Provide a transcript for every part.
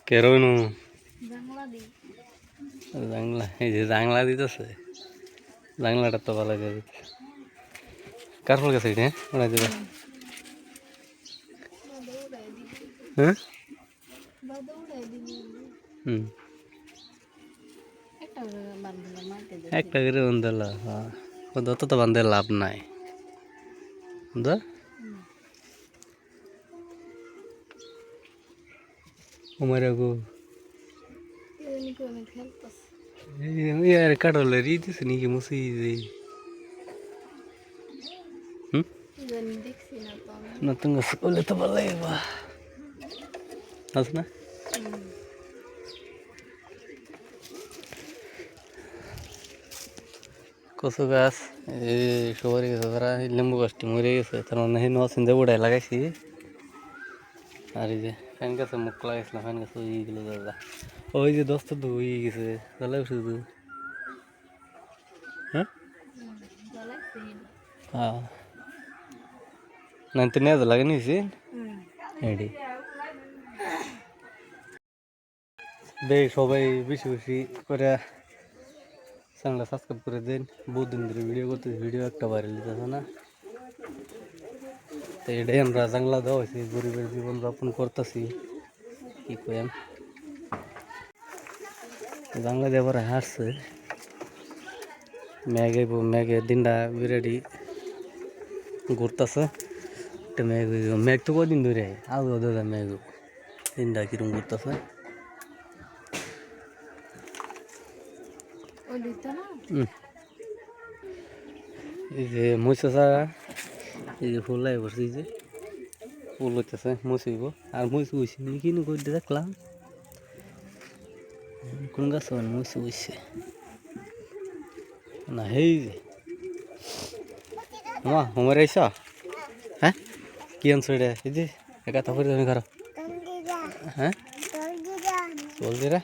কেরোনো জাংলা এই যে জাংলা দিতেছে জাংলাটা তো ভালো করে দিতেছে কার ফুল গাছ এটা ওড়াই দেবে হ্যাঁ হুম একটা করে বান্ধল হ্যাঁ অত তো বান্ধে লাভ নাই বুঝা আমার আগো यार काढलं रे दिस नाही की मुसी ना तुंग ओले तो बल्ले बा असना কচু গাছ এই সবারই গেছে তারা লেম্বু গাছটি মরে গেছে তার মানে সেই নসিন দিয়ে উড়াই লাগাইছি আর এই যে ফ্যান গাছে মুখ লাগাইছিলাম ফ্যান গাছে ওইগুলো দাদা ওই যে দোস্ত তো হয়ে গেছে তাহলে শুধু হ্যাঁ হ্যাঁ না তো নেওয়া লাগে নিয়েছি এডি দেখ সবাই বেশি বেশি করে চ্যানেলটা সাবস্ক্রাইব করে দিন বহুত দিন ধরে ভিডিও করতেছি ভিডিও একটা ভাইরাল দিতেছে না তো এটাই আমরা জাংলা দেওয়া হয়েছি গরিবের জীবনযাপন করতেছি কি করেন জাংলা দিয়ে পরে হাসছে মেঘে দিনটা বিরাটি ঘুরতেছে একটা মেঘ তো কদিন ধরে আগে দাদা মেঘ দিনটা কিরম ঘুরতেছে এই যে মহিষা এই যে ফুল লাগে বসে এই যে ফুল হইতেছে মসিব আর মহিষ বইছে কিনে করে দেখলাম কোন গাছ মহিষ বইছে না হেই যে মা হোমার আইস হ্যাঁ কি আনছো এটা এই যে একা তো করে তুমি খারাপ হ্যাঁ বল দিরা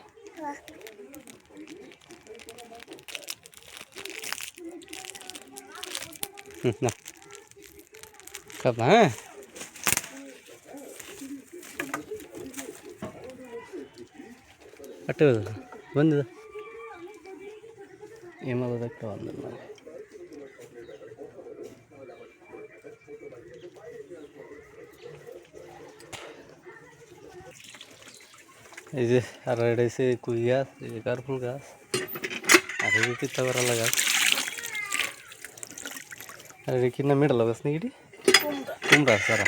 না খাব না হ্যাঁ ಅಟ್ಟೆ ಬಂದಿದೆ ಏನಾಗೋದು ಅಕ್ಕ ಬಂದಲ್ಲ এই যে আর এটা হচ্ছে কুই গাছ এই যে কারফুল গাছ আর এই যে তিতা করালা গাছ আর এটা কি না মেডাল গাছ নাকি কুমড়া সারা